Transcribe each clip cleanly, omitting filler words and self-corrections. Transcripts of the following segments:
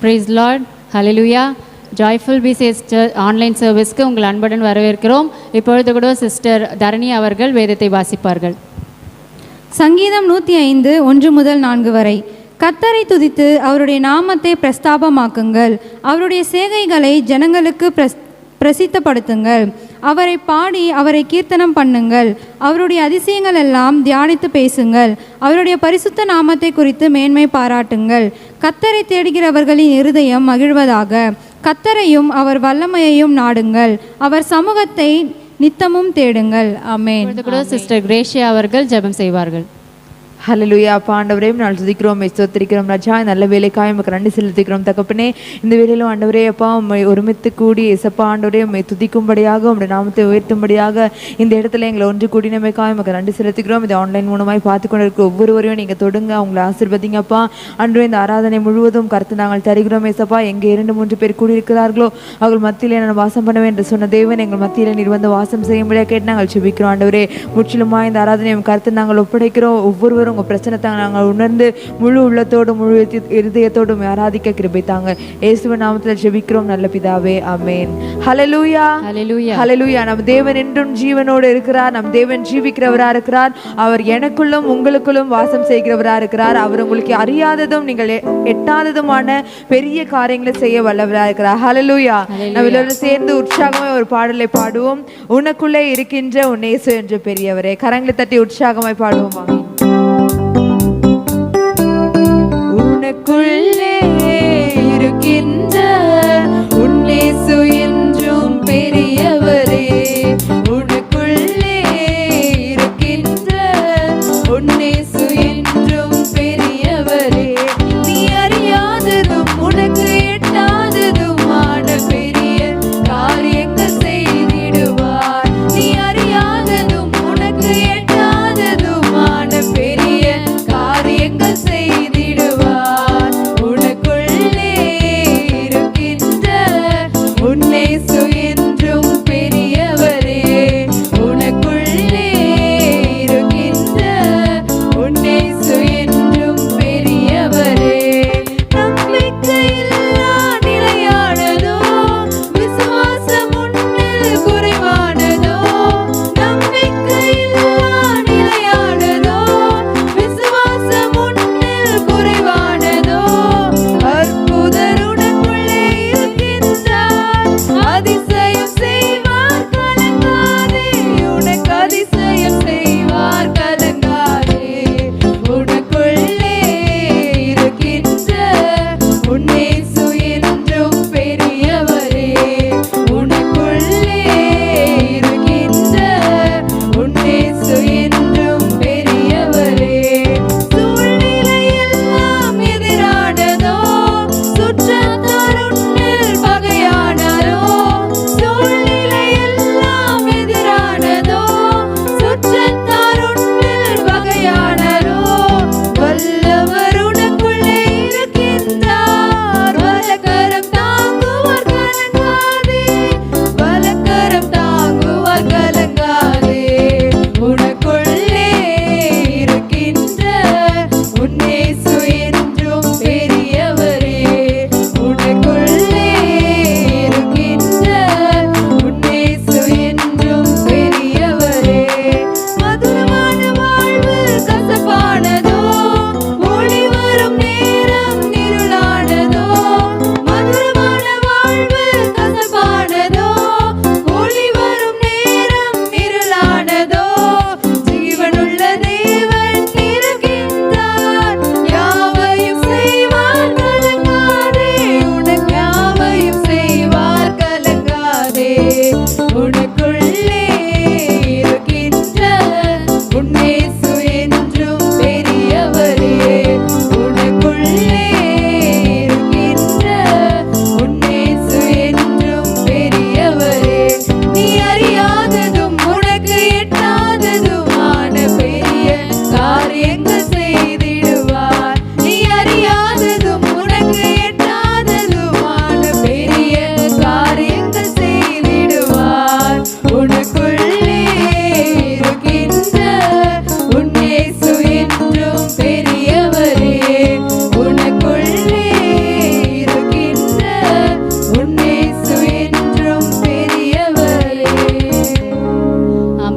Praise Lord. Hallelujah. Joyful PCS online சர்வீஸ்க்கு உங்கள் அன்புடன் வரவேற்கிறோம். இப்பொழுது கூட சிஸ்டர் தரணி அவர்கள் வேதத்தை வாசிப்பார்கள். சங்கீதம் 105 1 முதல் 4 வரை. கர்த்தரை துதித்து அவருடைய நாமத்தை பிரஸ்தாபமாக்குங்கள், அவருடைய சேகைகளை ஜனங்களுக்கு பிரசித்தப்படுத்துங்கள். அவரை பாடி அவரை கீர்த்தனம் பண்ணுங்கள், அவருடைய அதிசயங்கள் எல்லாம் தியானித்து பேசுங்கள். அவருடைய பரிசுத்த நாமத்தை குறித்து மேன்மை பாராட்டுங்கள். கர்த்தரை தேடுகிறவர்களின் இருதயம் மகிழ்வதாக. கர்த்தரையும் அவர் வல்லமையையும் நாடுங்கள், அவர் சமூகத்தை நித்தமும் தேடுங்கள். ஆமென். சிஸ்டர் கிரேஷியா அவர்கள் ஜெபம் செய்வார்கள். ஹல்லேலூயா. அப்பா ஆண்டவரே நாள் துதிக்கிறோம், ஸ்தோத்திரிக்கிறோம் ராஜா. நல்ல வேலைக்காய் உமக்கு நன்றி செலுத்திக்கிறோம் தகப்பனே. இந்த வேலையிலும் ஆண்டவரே அப்பா உம்மை ஒருமித்து கூடி இசப்பா ஆண்டவரே உம்மை துதிக்கும்படியாக உம்முடைய நாமத்தை உயர்த்தும்படியாக இந்த இடத்துல எங்களை ஒன்று கூடினமைக்காய் உமக்கு நன்றி செலுத்திக்கிறோம். இதை ஆன்லைன் மூலமாய் பார்த்து கொண்டு இருக்க ஒவ்வொருவரையும் நீங்கள் தொடுங்க, அவங்களை ஆசீர்வதிங்கப்பா ஆண்டவரே. இந்த ஆராதனை முழுவதும் கருத்து நாங்கள் தருகிறோம் ஏசப்பா. எங்கே 2-3 பேர் கூடியிருக்கிறார்களோ அவர்கள் மத்தியிலே நான் வாசம் பண்ணுவேன் என்று சொன்ன தேவன் எங்கள் மத்தியில் நீர் வந்து வாசம் செய்யும்படியாக கேட்டு நாங்கள் செபிக்கிறோம் ஆண்டவரே. முற்றிலுமா இந்த ஆராதனை கருத்து நாங்கள் ஒப்படைக்கிறோம். ஒவ்வொருவரும் உங்கள் பிரச்சனை நாங்கள் உணர்ந்து முழு உள்ளத்தோடு முழு இருதயத்தோடும் ஆராதிக்க கிருபை தாங்க. இயேசுவின் நாமத்தில் ஜெபிக்கிறோம் நல்ல பிதாவே, ஆமென். ஹல்லேலூயா. ஹல்லேலூயா. ஹல்லேலூயா. நம் தேவன் என்றும் ஜீவனோடு இருக்கிறார். நம் தேவன் ஜீவிக்கிறவரா இருக்கிறார். அவர் எனக்குள்ளும் உங்களுக்குள்ளும் வாசம் செய்கிறவரா இருக்கிறார். அவர் உங்களுக்கு அறியாததும் நீங்கள் எட்டாததுமான பெரிய காரியங்களை செய்ய வல்லவரா இருக்கிறார். ஹல்லேலூயா. நம்ம எல்லோரும் சேர்ந்து உற்சாகமாய் ஒரு பாடலை பாடுவோம். உனக்குள்ளே இருக்கின்ற உன் இயேசு என்று பெரியவரே. கரங்களை தட்டி உற்சாகமாய் பாடுவோமா? உனக்குள்ளே இருக்கின்ற உன் இயேசு என்றும் பெரியவரே. உனக்குள்ளே இருக்கின்ற உன் இயேசு என்றும் பெரியவரே. நீ அறியாததும் உனக்கு எட்டாததுமான பெரிய காரியங்கள் செய்திடுவார். நீ அறியாததும் உனக்கு எட்டாததுமான பெரிய காரியங்கள் செய்திடுவார். உனக்குள்ளே இருக்கின்ற உன் இயேசு என்றும் பெரியவரே. உனக்குள்ளே இருக்கின்ற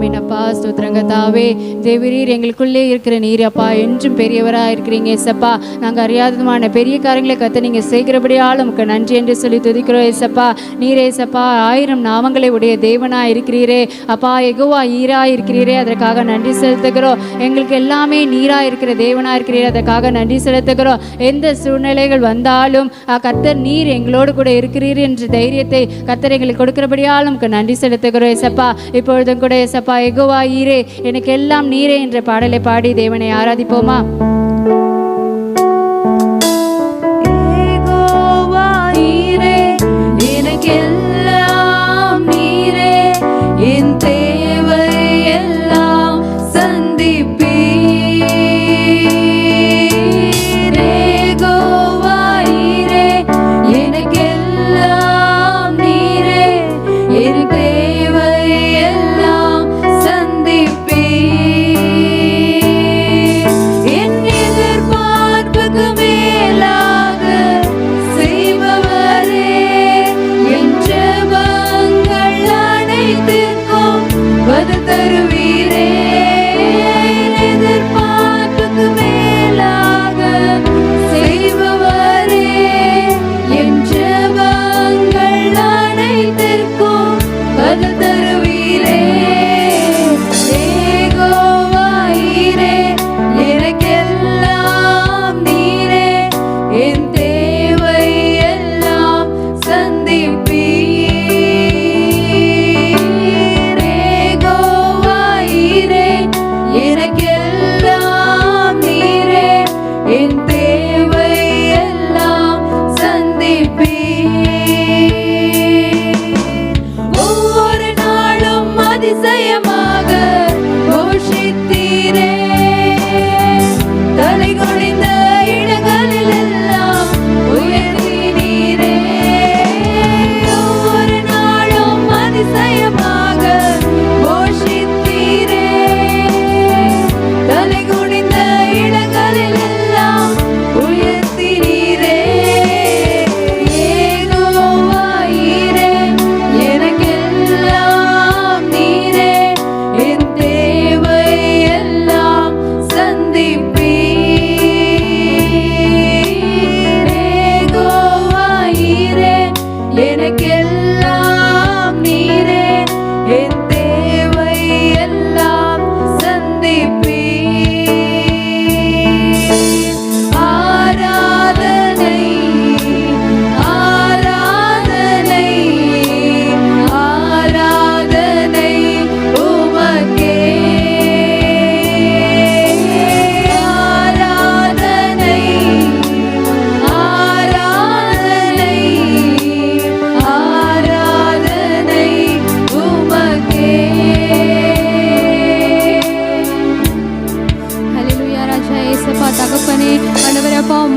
ஆமீன் அப்பா. ஸ்தோத்திரங்க தாவே. தேவரீர் எங்களுக்குள்ளே இருக்கிற நீர் அப்பா என்றும் பெரியவராக இருக்கிறீங்க ஏசப்பா. நாங்கள் அறியாததுமான பெரிய காரியங்களை கத்த நீங்கள் செய்கிறபடியால் உமக்கு நன்றி என்று சொல்லி துதிக்கிறோம் ஏசப்பா. நீரே ஏசப்பா 1000 நாமங்களை உடைய தேவனாக இருக்கிறீரே அப்பா. யெகோவா ஈராக இருக்கிறீரே, அதற்காக நன்றி செலுத்துகிறோம். எங்களுக்கு எல்லாமே நீராக இருக்கிற தேவனாக இருக்கிறீரே, அதற்காக நன்றி செலுத்துகிறோம். எந்த சூழ்நிலைகள் வந்தாலும் கர்த்தர் நீர் எங்களோடு கூட இருக்கிறீர் என்ற தைரியத்தை கர்த்தர் எங்களுக்கு கொடுக்கிறபடியால் உமக்கு நன்றி செலுத்துகிறோம் ஏசப்பா. இப்பொழுதும் கூட ஏசப்பா யெகோவா ஈரே எனக்கு எல்லாம் நீரே என்ற பாடலை பாடி தேவனை ஆராதிப்போமா?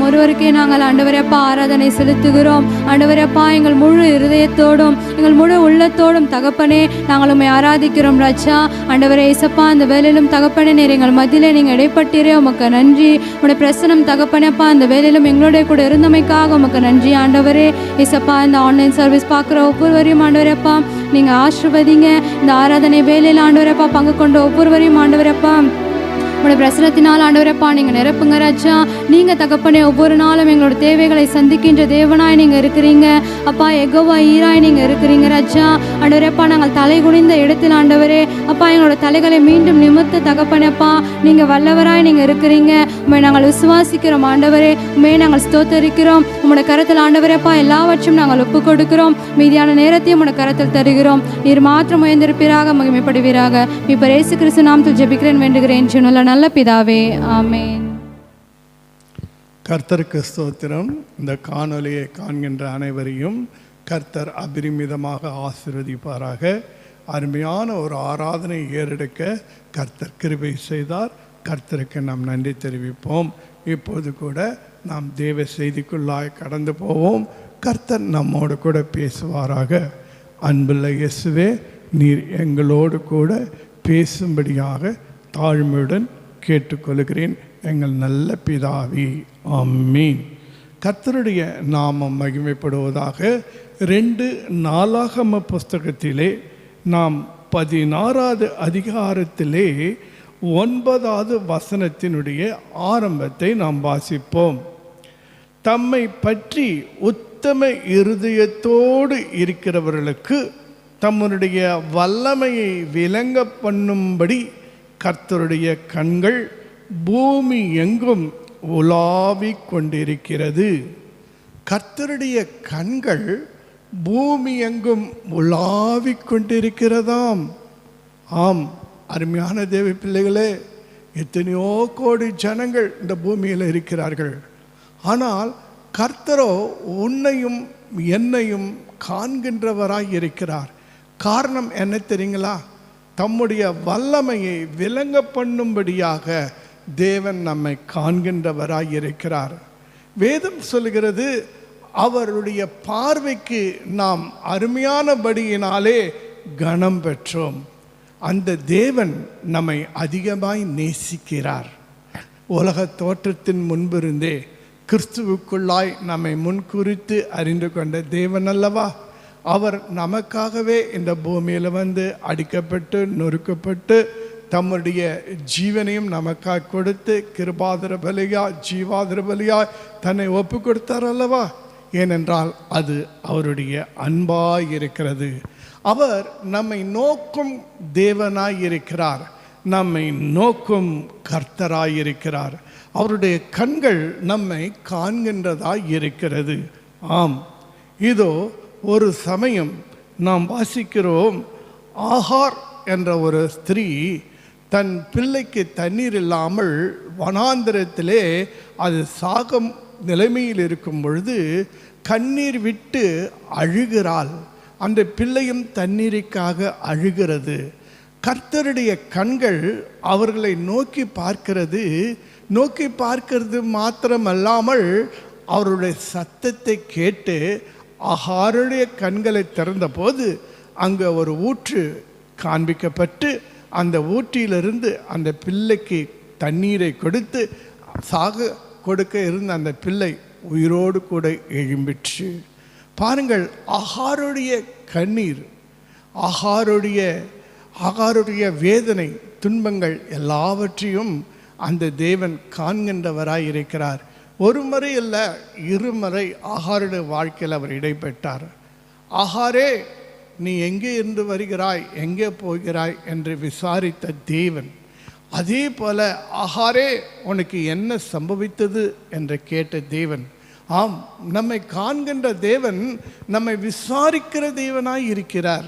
ஒருவருக்கே நாங்கள் ஆண்டவரே அப்பா ஆராதனை செலுத்துகிறோம். ஆண்டவரே அப்பா எங்கள் முழு இருதயத்தோடும் எங்கள் முழு உள்ளத்தோடும் தகப்பனே நாங்கள் உம்மை ஆராதிக்கிறோம் ராஜா. ஆண்டவரே இயேசப்பா அந்த வேலையிலும் தகப்பனே நீர் எங்கள் மத்தியிலே நீங்கள் இடைப்பட்டீரே, உமக்கு நன்றி. உடைய பிரசனம் தகப்பனே அப்பா அந்த வேலையிலும் எங்களுடைய கூட இருந்தமைக்காக உமக்கு நன்றி ஆண்டவரே. இயேசப்பா இந்த ஆன்லைன் சர்வீஸ் பார்க்குற ஒவ்வொருவரையும் ஆண்டவரே அப்பா நீங்கள் ஆசீர்வதிங்க. இந்த ஆராதனை வேலையில் ஆண்டவரே அப்பா பங்கு கொண்ட ஒவ்வொருவரையும் ஆண்டவரே அப்பா உங்களுடைய பிரசனத்தினால் ஆண்டவரப்பா நீங்கள் நிரப்புங்க ராஜா. நீங்கள் தகப்பனே ஒவ்வொரு நாளும் எங்களோட தேவைகளை சந்திக்கின்ற தேவனாய் நீங்கள் இருக்கிறீங்க அப்பா. யெகோவா ஈராய் நீங்கள் இருக்கிறீங்க ராஜா. ஆண்டவரப்பா நாங்கள் தலை குனிந்த இடத்தில் ஆண்டவரே அப்பா எங்களோட தலைகளை மீண்டும் நிமிர்த்த தகப்பனப்பா நீங்கள் வல்லவராய் நீங்கள் இருக்கிறீங்க. உண்மை நாங்கள் விசுவாசிக்கிறோம் ஆண்டவரே, உண்மையை நாங்கள் ஸ்தோத்தரிக்கிறோம். உங்களுடைய கரத்தில் ஆண்டவரப்பா எல்லாவற்றையும் நாங்கள் ஒப்பு கொடுக்கிறோம். மீதியான நேரத்தையும் உங்களுடைய கரத்தில் தருகிறோம். நீர் மாத்திரம் உயர்ந்திருப்பீராக, மகிமைப்படுவீராக. இப்போ இயேசு கிறிஸ்து நாமத்தில் ஜெபிக்கிறேன் வேண்டுகிறேன் சொன்ன நல்ல பிதாவே, ஆமென். கர்த்தருக்கு ஸ்தோத்திரம். இந்த காணொலியை காண்கின்ற அனைவரையும் கர்த்தர் அபரிமிதமாக ஆசீர்வதிப்பாராக. அருமையான ஒரு ஆராதனை ஏறெடுக்க கர்த்தர் கிருபை செய்தார். கர்த்தருக்கு நாம் நன்றி தெரிவிப்போம். இப்போது கூட நாம் தேவ செய்திக்குள்ளாய் கடந்து போவோம். கர்த்தர் நம்மோடு கூட பேசுவாராக. அன்புள்ள இயேசுவே, நீர் எங்களோடு கூட பேசும்படியாக தாழ்மையுடன் கேட்டுக்கொள்கிறேன். எங்கள் நல்ல பிதாவே, ஆமென். கர்த்தருடைய நாமம் மகிமைப்படுவதாக. 2 நாளாகம புஸ்தகத்திலே நாம் 16வது அதிகாரத்திலே 9வது வசனத்தினுடைய ஆரம்பத்தை நாம் வாசிப்போம். தம்மை பற்றி உத்தம இருதயத்தோடு இருக்கிறவர்களுக்கு தம்முடைய வல்லமையை விளங்க பண்ணும்படி கர்த்தருடைய கண்கள் பூமி எங்கும் உலாவிக் கொண்டிருக்கிறது. கர்த்தருடைய கண்கள் பூமி எங்கும் உலாவிக் கொண்டிருக்கிறதாம். ஆம், அருமையான தேவ பிள்ளைகளே, எத்தனையோ கோடி ஜனங்கள் இந்த பூமியில் இருக்கிறார்கள். ஆனால் கர்த்தரோ உன்னையும் என்னையும் காண்கின்றவராய் இருக்கிறார். காரணம் என்ன தெரியுங்களா? தம்முடைய வல்லமையை விளங்க பண்ணும்படியாக தேவன் நம்மை காண்கின்றவராய் இருக்கிறார். வேதம் சொல்கிறது, அவருடைய பார்வைக்கு நாம் அருமையானபடியினாலே கனம் பெற்றோம். அந்த தேவன் நம்மை அதிகமாய் நேசிக்கிறார். உலக தோற்றத்தின் முன்பிருந்தே கிறிஸ்துவுக்குள்ளாய் நம்மை முன்குறித்து அறிந்து கொண்ட தேவன் அல்லவா? அவர் நமக்காகவே இந்த பூமியில் வந்து அடிக்கப்பட்டு நொறுக்கப்பட்டு தம்முடைய ஜீவனையும் நமக்காக கொடுத்து கிருபாதர பலியா ஜீவாதர பலியா தன்னை ஒப்பு கொடுத்தார் அல்லவா? ஏனென்றால் அது அவருடைய அன்பாய் இருக்கிறது. அவர் நம்மை நோக்கும் தேவனாய் இருக்கிறார், நம்மை நோக்கும் கர்த்தராய் இருக்கிறார். அவருடைய கண்கள் நம்மை காண்கின்றதாய் இருக்கிறது. ஆம், இதோ ஒரு சமயம் நாம் வாசிக்கிறோம், ஆகார் என்ற ஒரு ஸ்திரீ தன் பிள்ளைக்கு தண்ணீர் இல்லாமல் வனாந்திரத்திலே அது சாகம் நிலைமையில் இருக்கும் பொழுது கண்ணீர் விட்டு அழுகிறாள். அந்த பிள்ளையும் தண்ணீருக்காக அழுகிறது. கர்த்தருடைய கண்கள் அவர்களை நோக்கி பார்க்கிறது மாத்திரமல்லாமல் அவருடைய சத்தத்தை கேட்டு ஆகாருடைய கண்களை திறந்தபோது அங்கே ஒரு ஊற்று காண்பிக்கப்பட்டு அந்த ஊற்றிலிருந்து அந்த பிள்ளைக்கு தண்ணீரை கொடுத்து சாக கொடுக்க இருந்த அந்த பிள்ளை உயிரோடு கூட எழும்பிற்று. பாருங்கள், ஆகாருடைய கண்ணீர், ஆகாருடைய வேதனை, துன்பங்கள் எல்லாவற்றையும் அந்த தேவன் காண்கின்றவராய் இருக்கிறார். ஒரு முறை அல்ல, இருமுறை ஆகாருடைய வாழ்க்கையில் அவர் இடைப்பட்டார். ஆகாரே, நீ எங்கே இருந்து வருகிறாய், எங்கே போகிறாய் என்று விசாரித்த தேவன். அதே போல ஆகாரே, உனக்கு என்ன சம்பவித்தது என்று கேட்ட தேவன். ஆம், நம்மை காண்கின்ற தேவன் நம்மை விசாரிக்கிற தேவனாய் இருக்கிறார்,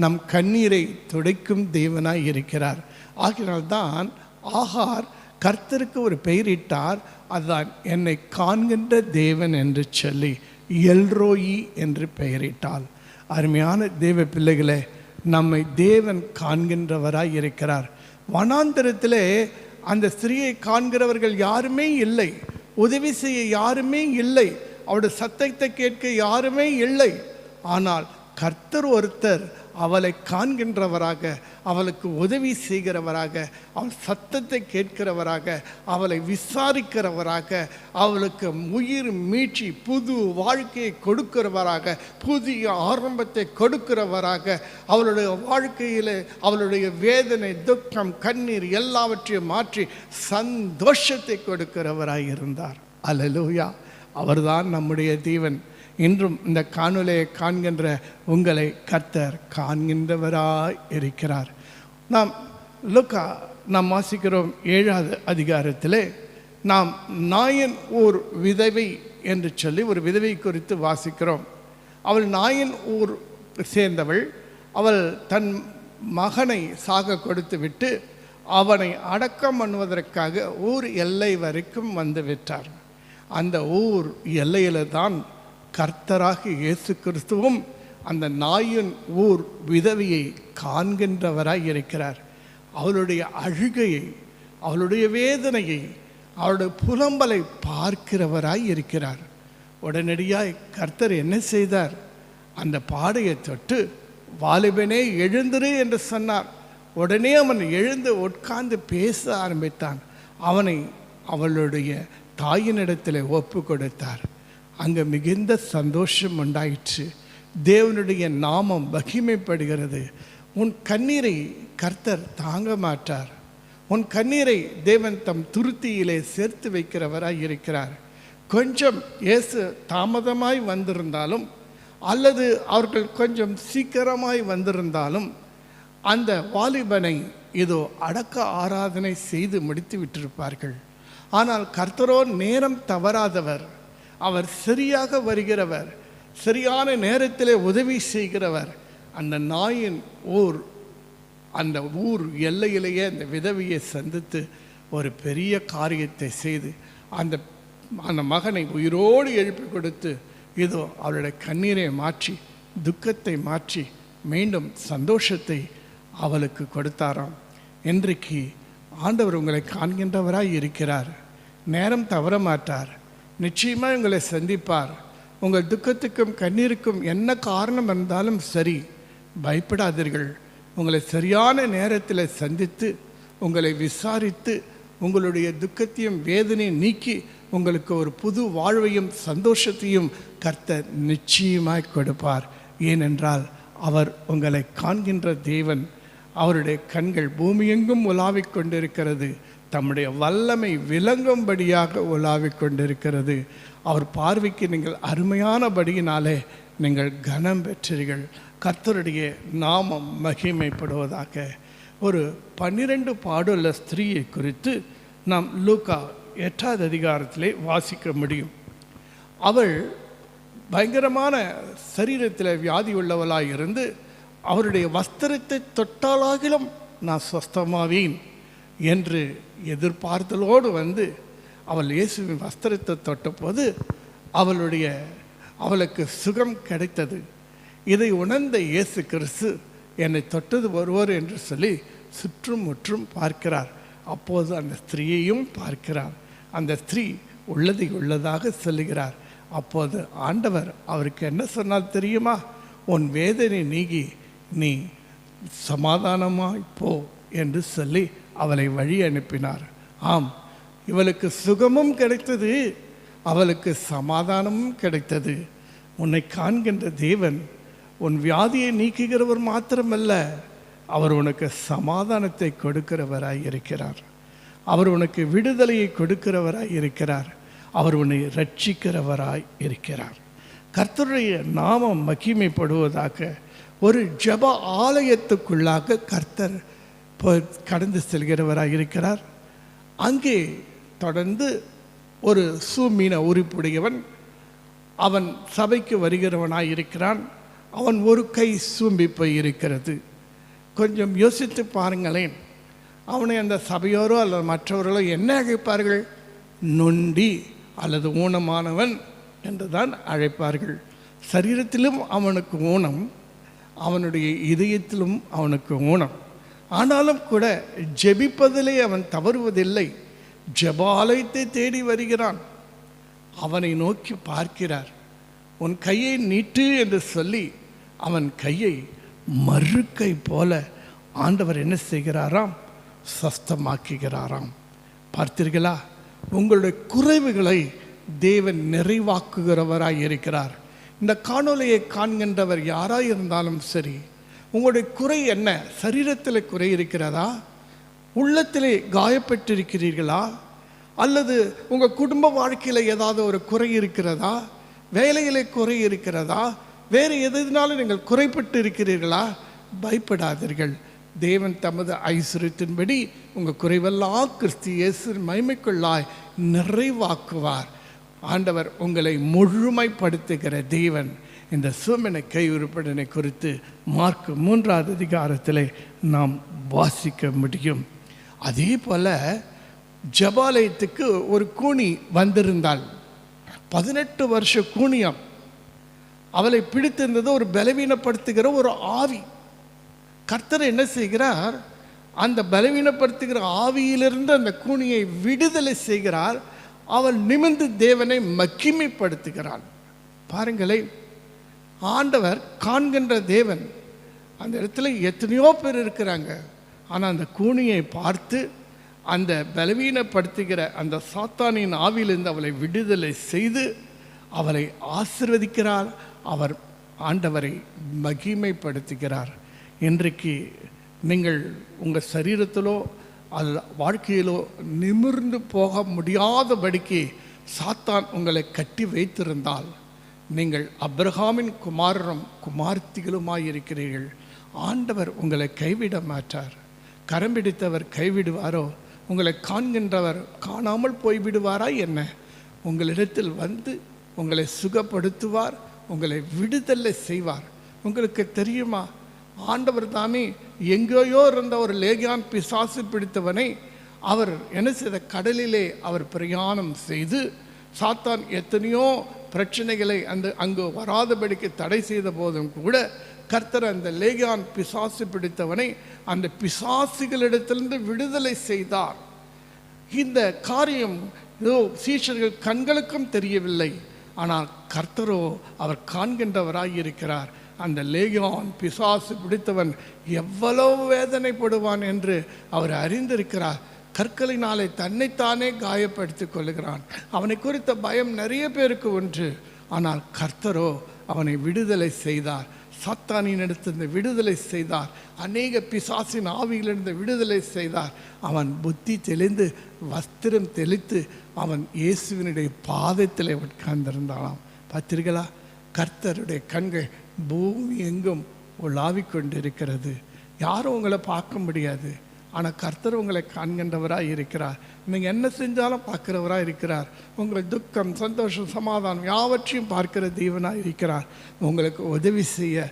நம் கண்ணீரை துடைக்கும் தேவனாய் இருக்கிறார். ஆகினால்தான் ஆகார் கர்த்தருக்கு ஒரு பெயரிட்டார். அதுதான் என்னை காண்கின்ற தேவன் என்று சொல்லி எல்ரோயி என்று பெயரிட்டாள். அருமையான தேவ பிள்ளைகளே, நம்மை தேவன் காண்கின்றவராய் இருக்கிறார். வனாந்தரத்திலே அந்த ஸ்திரீயை காண்கிறவர்கள் யாருமே இல்லை, உதவி செய்ய யாருமே இல்லை, அவருடைய சத்தத்தை கேட்க யாருமே இல்லை. ஆனால் கர்த்தர் ஒருத்தர் அவளை காண்கின்றவராக, அவளுக்கு உதவி செய்கிறவராக, அவள் சத்தத்தை கேட்கிறவராக, அவளை விசாரிக்கிறவராக, அவளுக்கு உயிர் மீட்சி புது வாழ்க்கையை கொடுக்கிறவராக, புதிய ஆரம்பத்தை கொடுக்கிறவராக, அவளுடைய வாழ்க்கையில் அவளுடைய வேதனை, துக்கம், கண்ணீர் எல்லாவற்றையும் மாற்றி சந்தோஷத்தை கொடுக்கிறவராக இருந்தார். அல்லேலூயா! அவர்தான் நம்முடைய தேவன். இன்றும் இந்த காணொலியை காண்கின்ற உங்களை கர்த்தர் காண்கின்றவராய் இருக்கிறார். நாம் வாசிக்கிறோம் 7வது அதிகாரத்திலே நாம் நாயன் ஊர் விதவை என்று சொல்லி ஒரு விதவை குறித்து வாசிக்கிறோம். அவள் நாயன் ஊர் சேர்ந்தவள். அவள் தன் மகனை சாக கொடுத்து விட்டு அவனை அடக்கம் பண்ணுவதற்காக ஊர் எல்லை வரைக்கும் வந்து விட்டார். அந்த ஊர் எல்லையில் தான் கர்த்தராக இயேசு கிறிஸ்துவும் அந்த நாயின் ஊர் விதவையை காண்கின்றவராய் இருக்கிறார். அவளுடைய அழுகையை, அவளுடைய வேதனையை, அவளுடைய புலம்பலை பார்க்கிறவராய் இருக்கிறார். உடனடியாய் கர்த்தர் என்ன செய்தார்? அந்த பாடையை தொட்டு, வாலிபனே எழுந்திரு என்று சொன்னார். உடனே அவன் எழுந்து உட்கார்ந்து பேச ஆரம்பித்தான். அவனை அவளுடைய தாயினிடத்தில் ஒப்பு கொடுத்தார். அங்கே மிகுந்த சந்தோஷம் உண்டாயிற்று. தேவனுடைய நாமம் மகிமைப்படுகிறது. உன் கண்ணீரை கர்த்தர் தாங்க மாட்டார். உன் கண்ணீரை தேவன் தம் துருத்தியிலே சேர்த்து வைக்கிறவராய் இருக்கிறார். கொஞ்சம் இயேசு தாமதமாய் வந்திருந்தாலும் அல்லது அவர்கள் கொஞ்சம் சீக்கிரமாய் வந்திருந்தாலும் அந்த வாலிபனை இதோ அடக்க ஆராதனை செய்து முடித்து விட்டிருப்பார்கள். ஆனால் கர்த்தரோ நேரம் தவறாதவர், அவர் சரியாக வருகிறவர், சரியான நேரத்திலே உதவி செய்கிறவர். அந்த நாயின் அந்த ஊர் எல்லையிலேயே அந்த விதவையை சந்தித்து ஒரு பெரிய காரியத்தை செய்து அந்த மகனை உயிரோடு எழுப்பி கொடுத்து இதோ அவளுடைய கண்ணீரை மாற்றி துக்கத்தை மாற்றி மீண்டும் சந்தோஷத்தை அவளுக்கு கொடுத்தாராம். இன்றைக்கு ஆண்டவர் உங்களை காண்கின்றவராய் இருக்கிறார். நேரம் தவற மாட்டார். நிச்சயமாக உங்களை சந்திப்பார். உங்கள் துக்கத்துக்கும் கண்ணீருக்கும் என்ன காரணம் இருந்தாலும் சரி, பயப்படாதீர்கள். உங்களை சரியான நேரத்தில் சந்தித்து உங்களை விசாரித்து உங்களுடைய துக்கத்தையும் வேதனையும் நீக்கி உங்களுக்கு ஒரு புது வாழ்வையும் சந்தோஷத்தையும் கர்த்தர் நிச்சயமாய் கொடுப்பார். ஏனென்றால் அவர் உங்களை காண்கின்ற தேவன். அவருடைய கண்கள் பூமியெங்கும் உலாவிக் கொண்டிருக்கிறது. தம்முடைய வல்லமை விளங்கும்படியாக உலாவிக் கொண்டிருக்கிறது. அவர் பார்வைக்கு நீங்கள் அருமையானபடியினாலே நீங்கள் கனம் பெற்றீர்கள். கர்த்தருடைய நாமம் மகிமைப்படுவதாக. ஒரு 12 பாடுள்ள ஸ்திரீயை குறித்து நாம் லூக்கா 8வது அதிகாரத்திலே வாசிக்க முடியும். அவள் பயங்கரமான சரீரத்தில் வியாதி உள்ளவளாய் இருந்து அவருடைய வஸ்திரத்தை தொட்டாலாகிலும் நான் சொஸ்தமாவேன் என்று எதிர்பார்த்தலோடு வந்து அவள் இயேசுவின் வஸ்திரத்தை தொட்டபோது அவளுக்கு சுகம் கிடைத்தது. இதை உணர்ந்த இயேசு கிறிஸ்து என்னை தொட்டது ஒருவர் என்று சொல்லி சுற்றும் முற்றும் பார்க்கிறார். அப்போது அந்த ஸ்திரீயையும் பார்க்கிறார். அந்த ஸ்திரீ உள்ளதை உள்ளதாக சொல்லுகிறார். அப்போது ஆண்டவர் அவருக்கு என்ன சொன்னால் தெரியுமா? உன் வேதனை நீங்கி நீ சமாதானமாய் போ என்று சொல்லி அவளை வழி அனுப்பினார். ஆம், இவளுக்கு சுகமும் கிடைத்தது, அவளுக்கு சமாதானமும் கிடைத்தது. உன்னை காண்கின்ற தேவன் உன் வியாதியை நீக்குகிறவர் மாத்திரமல்ல, அவர் உனக்கு சமாதானத்தை கொடுக்கிறவராய் இருக்கிறார். அவர் உனக்கு விடுதலையை கொடுக்கிறவராய் இருக்கிறார். அவர் உன்னை ரட்சிக்கிறவராய் இருக்கிறார். கர்த்தருடைய நாமம் மகிமைப்படுவதாக. ஒரு ஜெப ஆலயத்துக்குள்ளாக கர்த்தர் கடந்து செல்கிறவராய் இருக்கிறார். அங்கே தொடர்ந்து ஒரு சூமீன உறுப்புடையவன் அவன் சபைக்கு வருகிறவனாய் இருக்கிறான். அவன் ஒரு கை சூம்பி போய் இருக்கிறது. கொஞ்சம் யோசித்து பாருங்களேன். அவனை அந்த சபையோரோ அல்லது மற்றவர்களோ என்ன அழைப்பார்கள்? நொண்டி அல்லது ஊனமானவன் என்று தான் அழைப்பார்கள். சரீரத்திலும் அவனுக்கு ஊனம், அவனுடைய இதயத்திலும் அவனுக்கு ஊனம். ஆனாலும் கூட ஜெபிப்பதிலே அவன் தவறுவதில்லை. ஜெபாலயத்தை தேடி வருகிறான். அவனை நோக்கி பார்க்கிறார். உன் கையை நீட்டு என்று சொல்லி அவன் கையை மறுக்கை போல ஆண்டவர் என்ன செய்கிறாராம்? சொஸ்தமாக்குகிறாராம். பார்த்தீர்களா? உங்களுடைய குறைவுகளை தேவன் நிறைவாக்குகிறவராய் இருக்கிறார். இந்த காணொலியை காண்கின்றவர் யாராய் இருந்தாலும் சரி, உங்களுடைய குறை என்ன? சரீரத்தில் குறை இருக்கிறதா? உள்ளத்திலே காயப்பட்டிருக்கிறீர்களா? அல்லது உங்கள் குடும்ப வாழ்க்கையில் ஏதாவது ஒரு குறை இருக்கிறதா? வேலையிலே குறை இருக்கிறதா? வேறு எதுனாலும் நீங்கள் குறைப்பட்டு இருக்கிறீர்களா? பயப்படாதீர்கள். தேவன் தமது ஐஸ்வரியத்தின்படி உங்கள் குறைவெல்லாம் கிறிஸ்து இயேசு மகிமைக்குள்ளாய் நிறைவாக்குவார். ஆண்டவர் உங்களை முழுமைப்படுத்துகிற தேவன். இந்த சூமன கை உறுப்பினரை குறித்து மார்க் 3வது அதிகாரத்தில் நாம் வாசிக்க முடியும். அதே போல ஜெபாலயத்துக்கு ஒரு கூனி வந்திருந்தாள். 18 வருஷ கூனியம். அவளை பிடித்திருந்தது ஒரு பலவீனப்படுத்துகிற ஒரு ஆவி. கர்த்தர் என்ன செய்கிறார்? அந்த பலவீனப்படுத்துகிற ஆவியிலிருந்து அந்த கூனியை விடுதலை செய்கிறார். அவள் நிமிர்ந்து தேவனை மகிமைப்படுத்துகிறாள். பாருங்களேன், ஆண்டவர் காண்கின்ற தேவன். அந்த இடத்துல எத்தனையோ பேர் இருக்கிறாங்க. ஆனால் அந்த கூனியை பார்த்து அந்த பலவீனப்படுத்துகிற அந்த சாத்தானின் ஆவியிலிருந்து அவளை விடுதலை செய்து அவளை ஆசீர்வதிக்கிறார். அவர் ஆண்டவரை மகிமைப்படுத்துகிறார். இன்றைக்கு நீங்கள் உங்கள் சரீரத்திலோ அது வாழ்க்கையிலோ நிமிர்ந்து போக முடியாதபடிக்கு சாத்தான் உங்களை கட்டி வைத்திருந்தால், நீங்கள் அப்ரஹாமின் குமாரரும் குமார்த்திகளுமாயிருக்கிறீர்கள். ஆண்டவர் உங்களை கைவிட மாட்டார். கரம் பிடித்தவர் கைவிடுவாரோ? உங்களை காண்கின்றவர் காணாமல் போய்விடுவாரா என்ன? உங்களிடத்தில் வந்து உங்களை சுகப்படுத்துவார், உங்களை விடுதலை செய்வார். உங்களுக்கு தெரியுமா, ஆண்டவர் தாமே எங்கேயோ இருந்த ஒரு லேகியான் பிசாசு பிடித்தவனை அவர் என்ன செய்த, கடலிலே அவர் பிரயாணம் செய்து சாத்தான் எத்தனையோ பிரச்சனைகளை அங்கு வராதபடிக்கு தடை செய்த போதும் கூட கர்த்தர் அந்த லேகியான் பிசாசு பிடித்தவனை அந்த பிசாசுகளிடத்திலிருந்து விடுதலை செய்தார். இந்த காரியம் சீஷர்கள் கண்களுக்கும் தெரியவில்லை, ஆனால் கர்த்தரோ அவர் காண்கின்றவராய் இருக்கிறார். அந்த லேகியான் பிசாசு பிடித்தவன் எவ்வளவு வேதனைப்படுவான் என்று அவர் அறிந்திருக்கிறார். கற்களினாலே தன்னைத்தானே காயப்படுத்திக் கொள்கிறான். அவனை குறித்த பயம் நிறைய பேருக்கு உண்டு. ஆனால் கர்த்தரோ அவனை விடுதலை செய்தார். சாத்தானினிடத்திலிருந்து விடுதலை செய்தார். அநேக பிசாசின் ஆவியிலிருந்து விடுதலை செய்தார். அவன் புத்தி தெளிந்து வஸ்திரம் தெளித்து அவன் இயேசுவினுடைய பாதத்தில் உட்கார்ந்திருந்தானாம். பார்த்தீர்களா? கர்த்தருடைய கண்கள் பூமி எங்கும் உலாவிக் கொண்டிருக்கிறது. யாரும் உங்களை பார்க்க முடியாது, ஆனால் கர்த்தர் உங்களை காண்கின்றவராக இருக்கிறார். நீங்கள் என்ன செஞ்சாலும் பார்க்கிறவராக இருக்கிறார். உங்கள் துக்கம், சந்தோஷம், சமாதானம் யாவற்றையும் பார்க்கிற தேவனாக இருக்கிறார். உங்களுக்கு உதவி செய்ய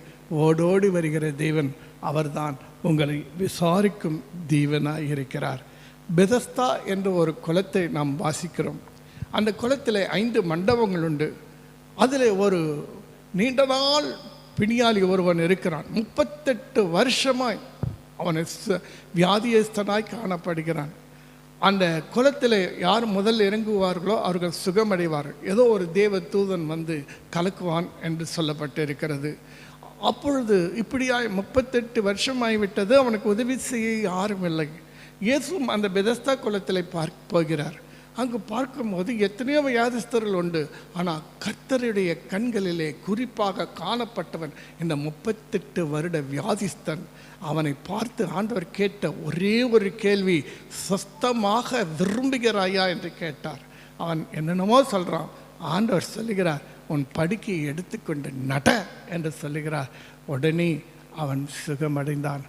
ஓடோடி வருகிற தேவன் அவர்தான். உங்களை விசாரிக்கும் தேவனாக இருக்கிறார். பெதஸ்தா என்ற ஒரு குளத்தை நாம் வாசிக்கிறோம். அந்த குளத்தில் 5 மண்டபங்கள் உண்டு. அதில் ஒரு நீண்ட நாள் பிணியாளி ஒருவன் இருக்கிறான். 38 வருஷமாய் அவன் வியாதியஸ்தனாய் காணப்படுகிறான். அந்த குளத்தில் யார் முதல் இறங்குவார்களோ அவர்கள் சுகமடைவார்கள். ஏதோ ஒரு தேவ தூதன் வந்து கலக்குவான் என்று சொல்லப்பட்டு இருக்கிறது. அப்பொழுது இப்படியாய் 38 வருஷமாகிவிட்டது. அவனுக்கு உதவி செய்ய யாரும் இல்லை. இயேசுவும் அந்த பெதஸ்தா குளத்தில் போகிறார். அங்கு பார்க்கும்போது எத்தனையோ வியாதிஸ்தர்கள் உண்டு. ஆனால் கர்த்தருடைய கண்களிலே குறிப்பாக காணப்பட்டவன் இந்த 38 வருட வியாதிஸ்தன். அவனை பார்த்து ஆண்டவர் கேட்ட ஒரே ஒரு கேள்வி, சொஸ்தமாக விரும்புகிறாயா என்று கேட்டார். அவன் என்னென்னமோ சொல்கிறான். ஆண்டவர் சொல்லுகிறார், உன் படுக்கையை எடுத்துக்கொண்டு நட என்று சொல்லுகிறார். உடனே அவன் சுகமடைந்தான்.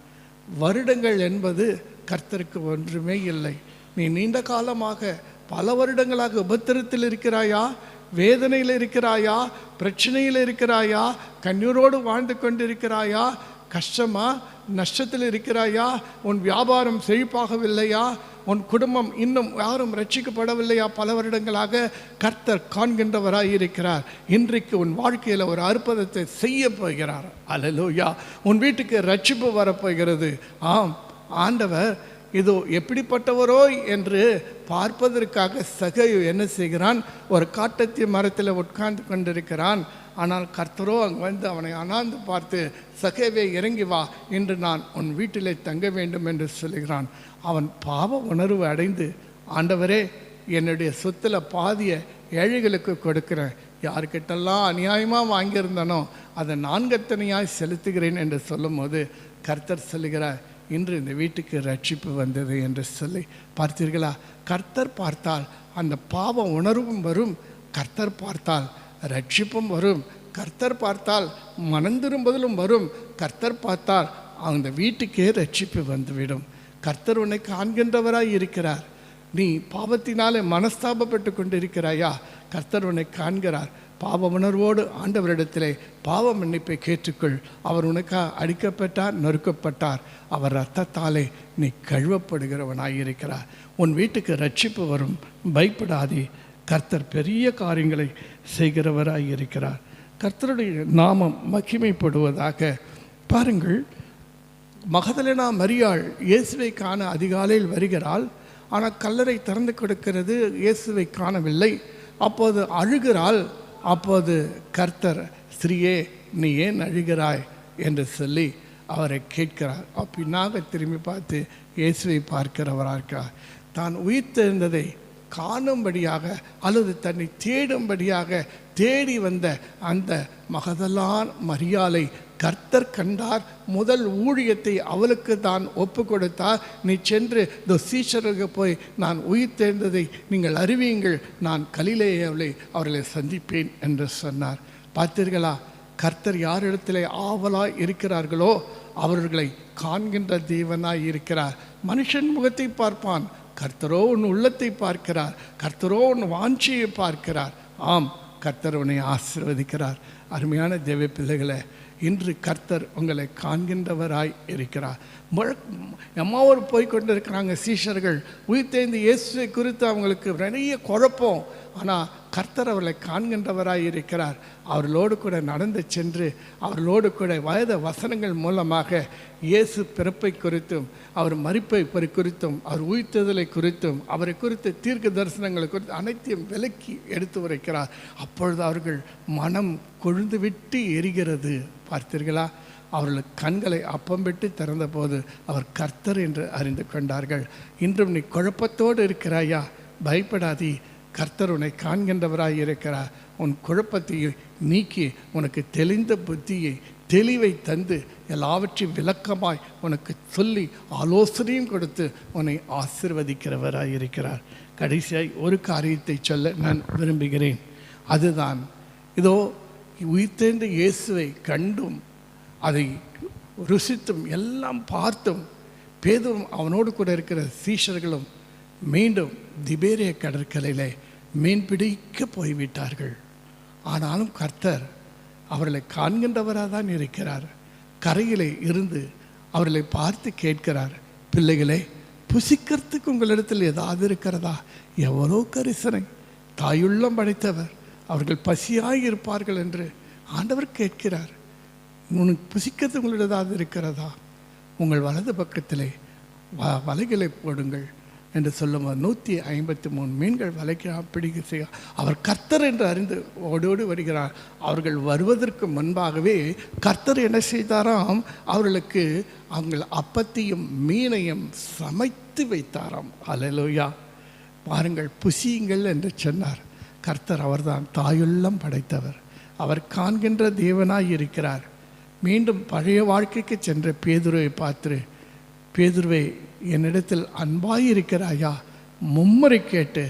வருடங்கள் என்பது கர்த்தருக்கு ஒன்றுமே இல்லை. நீ நீண்ட காலமாக பல வருடங்களாக உபத்திரத்தில் இருக்கிறாயா, வேதனையில் இருக்கிறாயா, பிரச்சனையில் இருக்கிறாயா, கண்ணீரோடு வாழ்ந்து கொண்டிருக்கிறாயா, கஷ்டமா, நஷ்டத்தில் இருக்கிறாயா, உன் வியாபாரம் செழிப்பாகவில்லையா, உன் குடும்பம் இன்னும் யாரும் ரட்சிக்கப்படவில்லையா, பல வருடங்களாக கர்த்தர் காண்கின்றவராய் இருக்கிறார். இன்றைக்கு உன் வாழ்க்கையில் ஒரு அற்புதத்தை செய்ய போகிறார். அல்லேலூயா! உன் வீட்டுக்கு ரட்சிப்பு வரப்போகிறது. ஆம், ஆண்டவர் இதோ எப்படிப்பட்டவரோ என்று பார்ப்பதற்காக சகையு என்ன செய்கிறான், ஒரு காட்டத்தி மரத்தில் உட்கார்ந்து கொண்டிருக்கிறான். ஆனால் கர்த்தரோ அங்கே வந்து அவனை அனாந்து பார்த்து, சகைவே இறங்கி வா, இன்று நான் உன் வீட்டிலே தங்க வேண்டும் என்று சொல்லுகிறான். அவன் பாவ உணர்வு அடைந்து, ஆண்டவரே என்னுடைய சொத்தில் பாதியை ஏழைகளுக்கு கொடுக்கிறேன், யாருக்கிட்டெல்லாம் அநியாயமாக வாங்கியிருந்தனோ அதை 4 செலுத்துகிறேன் என்று சொல்லும் போது கர்த்தர் சொல்லுகிறார், இன்று இந்த வீட்டுக்கு ரட்சிப்பு வந்தது என்று சொல்லி பார்த்தீர்களா? கர்த்தர் பார்த்தால் அந்த பாவ உணர்வும் வரும், கர்த்தர் பார்த்தால் ரட்சிப்பும் வரும், கர்த்தர் பார்த்தால் மனந்திரும்புதலும் வரும், கர்த்தர் பார்த்தால் அந்த வீட்டுக்கே ரட்சிப்பு வந்துவிடும். கர்த்தர் உன்னை காண்கின்றவராய் இருக்கிறார். நீ பாவத்தினாலே மனஸ்தாபப்பட்டு கொண்டிருக்கிறாயா? கர்த்தர் உன்னை காண்கிறார். பாவ உணர்வோடு ஆண்டவரிடத்திலே பாவ மன்னிப்பை கேட்டுக்கொள். அவர் உனக்காக அடிக்கப்பட்டார், நொறுக்கப்பட்டார். அவர் இரத்தத்தாலே நீ கழுவப்படுகிறவனாயிருக்கிறார். உன் வீட்டுக்கு ரட்சிப்பு வரும், பயப்படாதே. கர்த்தர் பெரிய காரியங்களை செய்கிறவராயிருக்கிறார். கர்த்தருடைய நாமம் மகிமைப்படுவதாக. பாருங்கள், மகதலேனா மரியாள் இயேசுவை காண அதிகாலையில் வருகிறாள். ஆனால் கல்லறை திறந்து கொடுக்கிறது, இயேசுவை காணவில்லை. அப்போது அழுகிறாள். அப்போது கர்த்தர், ஸ்திரீயே நீ ஏன் அழுகிறாய் என்று சொல்லி அவரை கேட்கிறார். பின்னாக திரும்பி பார்த்து இயேசுவை பார்க்கிறவராக இருக்கிறார். தான் உயிர்த்தெழுந்ததை காணும்படியாக அல்லது தன்னை தேடும்படியாக தேடி வந்த அந்த மகதலான் மரியாளை கர்த்தர் கண்டார். முதல் ஊழியத்தை அவளுக்கு தான் ஒப்பு கொடுத்தார். நீ சென்று இந்த சீஷருக்கு போய் நான் உயிர் தேர்ந்ததை நீங்கள் அறிவியுங்கள், நான் கலிலேயாவிலே அவர்களை சந்திப்பேன் என்று சொன்னார். பார்த்தீர்களா, கர்த்தர் யாரிடத்திலே ஆவலாய் இருக்கிறார்களோ அவர்களை காண்கின்ற தேவனாய் இருக்கிறார். மனுஷன் முகத்தை பார்ப்பான், கர்த்தரோ உன் உள்ளத்தை பார்க்கிறார், கர்த்தரோ உன் வாஞ்சியை பார்க்கிறார். ஆம், கர்த்தர் உன்னை ஆசீர்வதிக்கிறார். அருமையான தேவ பிள்ளைகளை, இன்று கர்த்தர் உங்களை காண்கின்றவராய் இருக்கிறார். எம்மாவூர் போய் கொண்டு இருக்கிறாங்க சீஷர்கள். உயிர்த்தெழுந்த இயேசுவை குறித்து அவங்களுக்கு நிறைய குழப்பம். ஆனால் கர்த்தர் அவர்களை காண்கின்றவராய் இருக்கிறார். அவர்களோடு கூட நடந்து சென்று அவர்களோடு கூட வேத வசனங்கள் மூலமாக இயேசு பிறப்பை குறித்தும் அவர் மரிப்பை குறித்தும் அவர் உயிர்த்தெழுதலை குறித்தும் அவரை குறித்து தீர்க்க தரிசனங்களை குறித்து அனைத்தையும் விலக்கி எடுத்து உரைக்கிறார். அப்பொழுது அவர்கள் மனம் கொழுந்து விட்டு எரிகிறது. பார்த்தீர்களா, அவர்களுக்கு கண்களை அப்பம் விட்டு திறந்தபோது அவர் கர்த்தர் என்று அறிந்து கொண்டார்கள். இன்றும் நீ குழப்பத்தோடு இருக்கிறாயா? பயப்படாதீ, கர்த்தர் உன்னை காண்கின்றவராய் இருக்கிறார். உன் குழப்பத்தை நீக்கி உனக்கு தெளிந்த புத்தியை தெளிவை தந்து எல்லாவற்றையும் விளக்கமாய் உனக்கு சொல்லி ஆலோசனையும் கொடுத்து உன்னை ஆசீர்வதிக்கிறவராய் இருக்கிறார். கடைசியாய் ஒரு காரியத்தை சொல்ல நான் விரும்புகிறேன். அதுதான், இதோ உயிர்த்தெழுந்த இயேசுவை கண்டும் அதை ருசித்தும் எல்லாம் பார்த்தும் பேதுரும் அவனோடு கூட இருக்கிற சீஷர்களும் மீண்டும் திபேரிய கடற்கரையிலே மீன் பிடிக்க போய்விட்டார்கள். ஆனாலும் கர்த்தர் அவர்களை காண்கின்றவராக தான் இருக்கிறார். கரையிலே இருந்து அவர்களை பார்த்து கேட்கிறார், பிள்ளைகளே, புசிக்கிறதுக்கு உங்களிடத்தில் ஏதாவது இருக்கிறதா? எவ்வளோ கரிசனை! தாயுள்ளம் படைத்தவர், அவர்கள் பசியாய் இருப்பார்கள் என்று ஆண்டவர் கேட்கிறார். உனக்கு புசிக்கிறது உங்களிடம் ஏதாவது இருக்கிறதா? உங்கள் வலது பக்கத்திலே வலைகளை போடுங்கள் என்று சொல்லும்போது 153 மீன்கள் வலைக்கு பிடிக்க செய்ய அவர் கர்த்தர் என்று அறிந்து ஓடோடு வருகிறார். அவர்கள் வருவதற்கு முன்பாகவே கர்த்தர் என்ன செய்தாராம்? அவர்களுக்கு அவங்கள் அப்பத்தையும் மீனையும் சமைத்து வைத்தாராம். அல்லேலூயா! பாருங்கள், புசியுங்கள் என்று சொன்னார். கர்த்தர் அவர்தான் தாயுள்ளம் படைத்தவர், அவர் காண்கின்ற தேவனாய் இருக்கிறார். மீண்டும் பழைய வாழ்க்கைக்கு சென்ற பேதுருவை பார்த்து, பேதுருவை, என்னிடத்தில் அன்பாயிருக்கிறாயா? மும்முறை கேட்டு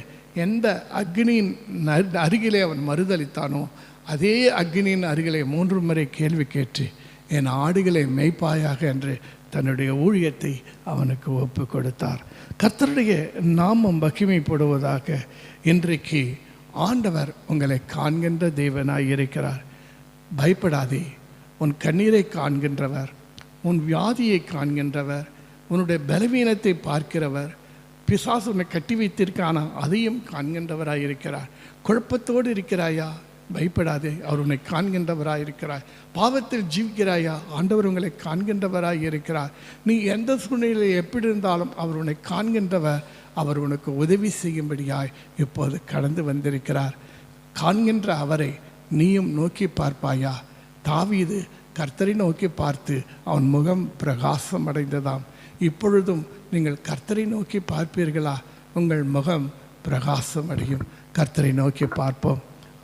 எந்த அக்னியின் அருகிலே அவன் மறுதளித்தானோ அதே அக்னியின் அருகிலே 3 முறை கேள்வி கேட்டு என் ஆடுகளை மேய்ப்பாயாக என்று தன்னுடைய ஊழியத்தை அவனுக்கு ஒப்பு கொடுத்தார். கர்த்தருடைய நாமம் மகிமைப்படுவதாக. இன்றைக்கு ஆண்டவர் உங்களை காண்கின்ற தேவனாய் இருக்கிறார். பயப்படாதே, உன் கண்ணீரை காண்கின்றவர், உன் வியாதியை காண்கின்றவர், உன்னுடைய பலவீனத்தை பார்க்கிறவர், பிசாசு உன்னை கட்டி வைத்திருக்கானா அதையும் காண்கின்றவராய் இருக்கிறார். குழப்பத்தோடு இருக்கிறாயா? பயப்படாதே, அவர் உன்னை காண்கின்றவராய் இருக்கிறார். பாவத்தில் ஜீவிக்கிறாயா? ஆண்டவர் உங்களை காண்கின்றவராய் இருக்கிறார். நீ எந்த சூழ்நிலையில் எப்படி இருந்தாலும் அவர் உன்னை காண்கின்றவர். அவர் உனக்கு உதவி செய்யும்படியாய் இப்போது கடந்து வந்திருக்கிறார். காண்கின்ற அவரை நீயும் நோக்கி பார்ப்பாயா? தாவீது கர்த்தரை நோக்கி பார்த்து அவன் முகம் பிரகாசம் அடைந்ததாம். இப்பொழுதும் நீங்கள் கர்த்தரை நோக்கி பார்ப்பீர்களா? உங்கள் முகம் பிரகாசம் அடையும். கர்த்தரை நோக்கி பார்ப்போம்.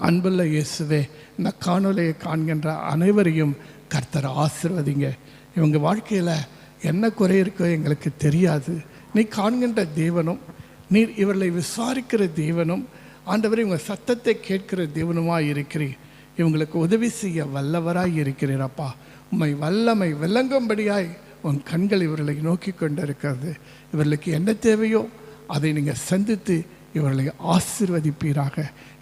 அன்புள்ள இயேசுவே, இந்த காணொலியை காண்கின்ற அனைவரையும் கர்த்தர் ஆசீர்வதிங்க. இவங்க வாழ்க்கையில் என்ன குறை இருக்கோ எங்களுக்கு தெரியாது. நீ காண்கின்ற தேவனும், நீர் இவர்களை விசாரிக்கிற தேவனும், ஆண்டவரே உங்கள் சத்தத்தை கேட்கிற தேவனுமாய் இருக்கிறீர். இவங்களுக்கு உதவி செய்ய வல்லவராய் இருக்கிறீரப்பா. உம்மை வல்லமை விளங்கும்படியாய் உன் கண்கள் இவர்களை நோக்கி கொண்டிருக்கிறது. இவர்களுக்கு என்ன தேவையோ அதை நீங்கள் சந்தித்து இவர்களை ஆசீர்வதிப்பீராக.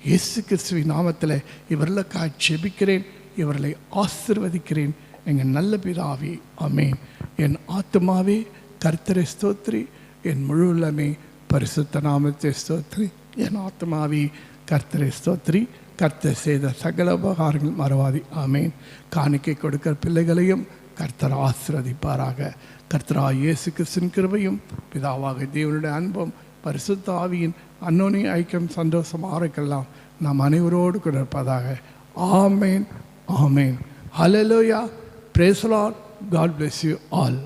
இயேசு கிறிஸ்துவின் நாமத்தில் இவர்களுக்காக ஜெபிக்கிறேன், இவர்களை ஆசீர்வதிக்கிறேன். எங்கள் நல்ல பிதாவே, ஆமென். என் ஆத்துமாவே கர்த்தரை ஸ்தோத்திரி, என் முழு உள்ளமே பரிசுத்த நாமத்தை ஸ்தோத்திரி. என் ஆத்துமாவே கர்த்தரை ஸ்தோத்திரி, கர்த்தர் செய்த சகல உபகாரங்கள் மறவாதி. ஆமேன். காணிக்கை கொடுக்கிற பிள்ளைகளையும் கர்த்தர் ஆசீர்வதிப்பாராக. கர்த்தராகிய இயேசு கிறிஸ்துவின் கிருபையும் பிதாவாக தேவனுடைய அன்பும் பரிசுத்த ஆவியின் அன்னோனிய ஐக்கியம் சந்தோஷமாக இருக்கலாம் நாம் அனைவரோடு கூட இருப்பதாக. ஆமேன், ஆமேன். ஹல்லேலூயா. Praise the lord. God bless you all.